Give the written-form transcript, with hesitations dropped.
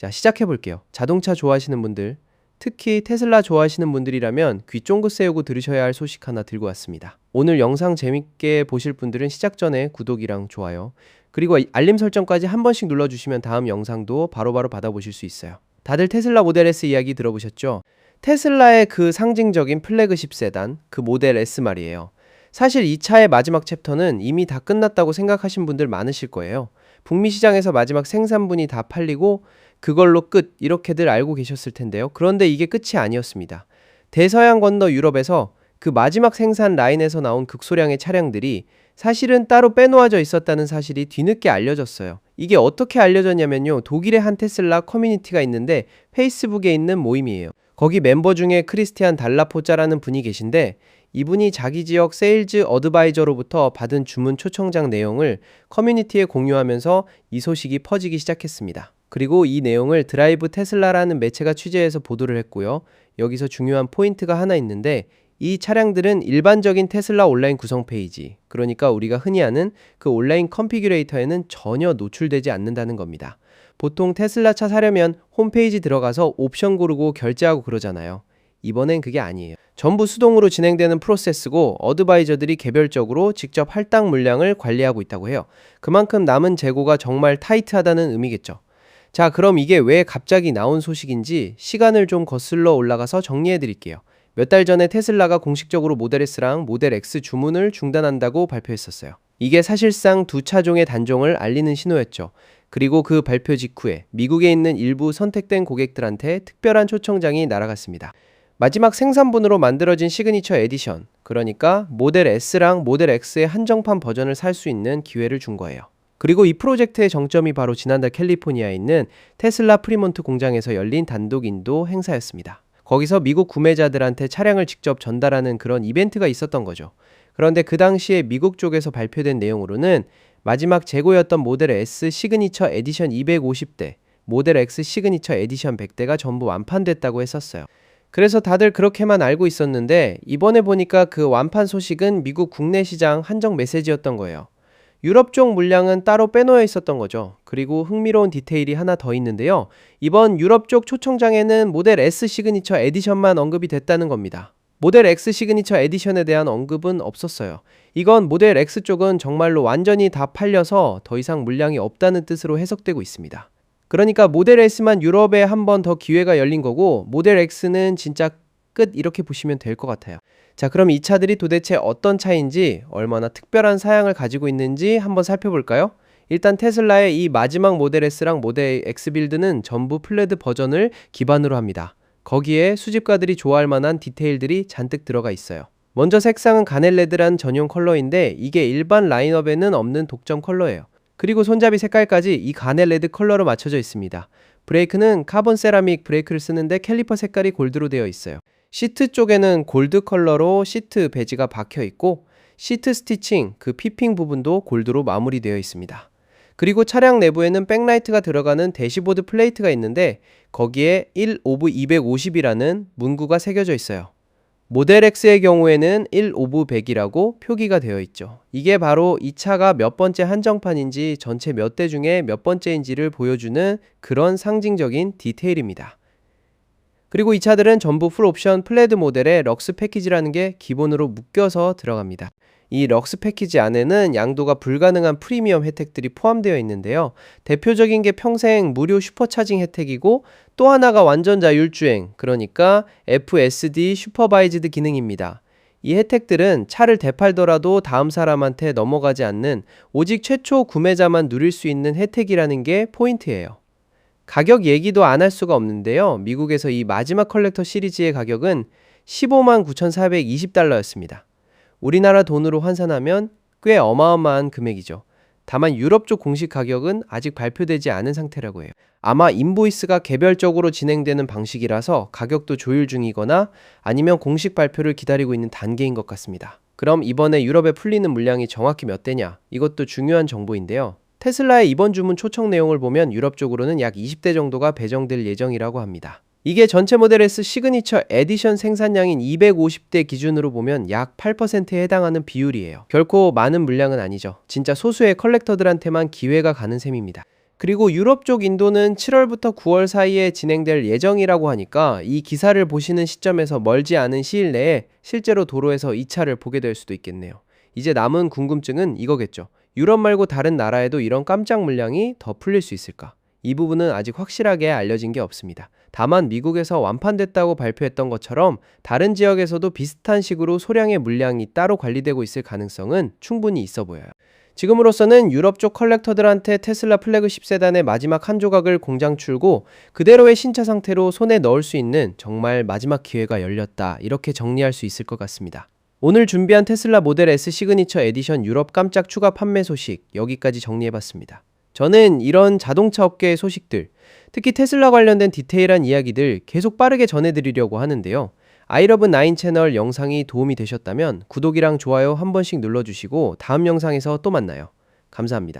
자, 시작해 볼게요. 자동차 좋아하시는 분들, 특히 테슬라 좋아하시는 분들이라면 귀 쫑긋 세우고 들으셔야 할 소식 하나 들고 왔습니다. 오늘 영상 재밌게 보실 분들은 시작 전에 구독이랑 좋아요, 그리고 알림 설정까지 한 번씩 눌러주시면 다음 영상도 바로바로 받아보실 수 있어요. 다들 테슬라 모델 S 이야기 들어보셨죠? 테슬라의 그 상징적인 플래그십 세단, 그 모델 S 말이에요. 사실 이 차의 마지막 챕터는 이미 다 끝났다고 생각하신 분들 많으실 거예요. 북미 시장에서 마지막 생산분이 다 팔리고 그걸로 끝, 이렇게들 알고 계셨을 텐데요. 그런데 이게 끝이 아니었습니다. 대서양 건너 유럽에서 그 마지막 생산 라인에서 나온 극소량의 차량들이 사실은 따로 빼놓아져 있었다는 사실이 뒤늦게 알려졌어요. 이게 어떻게 알려졌냐면요, 독일의 한 테슬라 커뮤니티가 있는데 페이스북에 있는 모임이에요. 거기 멤버 중에 크리스티안 달라포자라는 분이 계신데, 이분이 자기 지역 세일즈 어드바이저로부터 받은 주문 초청장 내용을 커뮤니티에 공유하면서 이 소식이 퍼지기 시작했습니다. 그리고 이 내용을 드라이브 테슬라라는 매체가 취재해서 보도를 했고요. 여기서 중요한 포인트가 하나 있는데, 이 차량들은 일반적인 테슬라 온라인 구성 페이지, 그러니까 우리가 흔히 아는 그 온라인 컨피규레이터에는 전혀 노출되지 않는다는 겁니다. 보통 테슬라 차 사려면 홈페이지 들어가서 옵션 고르고 결제하고 그러잖아요. 이번엔 그게 아니에요. 전부 수동으로 진행되는 프로세스고, 어드바이저들이 개별적으로 직접 할당 물량을 관리하고 있다고 해요. 그만큼 남은 재고가 정말 타이트하다는 의미겠죠. 자, 그럼 이게 왜 갑자기 나온 소식인지 시간을 좀 거슬러 올라가서 정리해 드릴게요. 몇 달 전에 테슬라가 공식적으로 모델 S랑 모델 X 주문을 중단한다고 발표했었어요. 이게 사실상 두 차종의 단종을 알리는 신호였죠. 그리고 그 발표 직후에 미국에 있는 일부 선택된 고객들한테 특별한 초청장이 날아갔습니다. 마지막 생산분으로 만들어진 시그니처 에디션, 그러니까 모델 S랑 모델 X의 한정판 버전을 살 수 있는 기회를 준 거예요. 그리고 이 프로젝트의 정점이 바로 지난달 캘리포니아에 있는 테슬라 프리몬트 공장에서 열린 단독 인도 행사였습니다. 거기서 미국 구매자들한테 차량을 직접 전달하는 그런 이벤트가 있었던 거죠. 그런데 그 당시에 미국 쪽에서 발표된 내용으로는 마지막 재고였던 모델 S 시그니처 에디션 250대, 모델 X 시그니처 에디션 100대가 전부 완판됐다고 했었어요. 그래서 다들 그렇게만 알고 있었는데, 이번에 보니까 그 완판 소식은 미국 국내 시장 한정 메시지였던 거예요. 유럽 쪽 물량은 따로 빼놓여 있었던 거죠. 그리고 흥미로운 디테일이 하나 더 있는데요. 이번 유럽 쪽 초청장에는 모델 S 시그니처 에디션만 언급이 됐다는 겁니다. 모델 X 시그니처 에디션에 대한 언급은 없었어요. 이건 모델 X 쪽은 정말로 완전히 다 팔려서 더 이상 물량이 없다는 뜻으로 해석되고 있습니다. 그러니까 모델 S만 유럽에 한 번 더 기회가 열린 거고, 모델 X는 진짜 끝, 이렇게 보시면 될 것 같아요. 자, 그럼 이 차들이 도대체 어떤 차인지, 얼마나 특별한 사양을 가지고 있는지 한번 살펴볼까요? 일단 테슬라의 이 마지막 모델 S랑 모델 X 빌드는 전부 플레드 버전을 기반으로 합니다. 거기에 수집가들이 좋아할 만한 디테일들이 잔뜩 들어가 있어요. 먼저 색상은 가넬레드란 전용 컬러인데, 이게 일반 라인업에는 없는 독점 컬러예요. 그리고 손잡이 색깔까지 이 가넬레드 컬러로 맞춰져 있습니다. 브레이크는 카본 세라믹 브레이크를 쓰는데 캘리퍼 색깔이 골드로 되어 있어요. 시트 쪽에는 골드 컬러로 시트 배지가 박혀 있고, 시트 스티칭, 그 피핑 부분도 골드로 마무리되어 있습니다. 그리고 차량 내부에는 백라이트가 들어가는 대시보드 플레이트가 있는데, 거기에 1 오브 250이라는 문구가 새겨져 있어요. 모델 X의 경우에는 1 오브 100이라고 표기가 되어 있죠. 이게 바로 이 차가 몇 번째 한정판인지, 전체 몇 대 중에 몇 번째인지를 보여주는 그런 상징적인 디테일입니다. 그리고 이 차들은 전부 풀옵션 플레드 모델의 럭스 패키지라는 게 기본으로 묶여서 들어갑니다. 이 럭스 패키지 안에는 양도가 불가능한 프리미엄 혜택들이 포함되어 있는데요. 대표적인 게 평생 무료 슈퍼차징 혜택이고, 또 하나가 완전 자율주행, 그러니까 FSD 슈퍼바이즈드 기능입니다. 이 혜택들은 차를 되팔더라도 다음 사람한테 넘어가지 않는, 오직 최초 구매자만 누릴 수 있는 혜택이라는 게 포인트예요. 가격 얘기도 안 할 수가 없는데요. 미국에서 이 마지막 컬렉터 시리즈의 가격은 15만 9,420달러였습니다. 우리나라 돈으로 환산하면 꽤 어마어마한 금액이죠. 다만 유럽 쪽 공식 가격은 아직 발표되지 않은 상태라고 해요. 아마 인보이스가 개별적으로 진행되는 방식이라서 가격도 조율 중이거나 아니면 공식 발표를 기다리고 있는 단계인 것 같습니다. 그럼 이번에 유럽에 풀리는 물량이 정확히 몇 대냐? 이것도 중요한 정보인데요. 테슬라의 이번 주문 초청 내용을 보면 유럽 쪽으로는 약 20대 정도가 배정될 예정이라고 합니다. 이게 전체 모델 S 시그니처 에디션 생산량인 250대 기준으로 보면 약 8%에 해당하는 비율이에요. 결코 많은 물량은 아니죠. 진짜 소수의 컬렉터들한테만 기회가 가는 셈입니다. 그리고 유럽 쪽 인도는 7월부터 9월 사이에 진행될 예정이라고 하니까 이 기사를 보시는 시점에서 멀지 않은 시일 내에 실제로 도로에서 이 차를 보게 될 수도 있겠네요. 이제 남은 궁금증은 이거겠죠. 유럽 말고 다른 나라에도 이런 깜짝 물량이 더 풀릴 수 있을까? 이 부분은 아직 확실하게 알려진 게 없습니다. 다만 미국에서 완판됐다고 발표했던 것처럼 다른 지역에서도 비슷한 식으로 소량의 물량이 따로 관리되고 있을 가능성은 충분히 있어 보여요. 지금으로서는 유럽 쪽 컬렉터들한테 테슬라 플래그십 세단의 마지막 한 조각을 공장 출고 그대로의 신차 상태로 손에 넣을 수 있는 정말 마지막 기회가 열렸다, 이렇게 정리할 수 있을 것 같습니다. 오늘 준비한 테슬라 모델 S 시그니처 에디션 유럽 깜짝 추가 판매 소식 여기까지 정리해봤습니다. 저는 이런 자동차 업계의 소식들, 특히 테슬라 관련된 디테일한 이야기들 계속 빠르게 전해드리려고 하는데요. 아이러브9 채널 영상이 도움이 되셨다면 구독이랑 좋아요 한 번씩 눌러주시고 다음 영상에서 또 만나요. 감사합니다.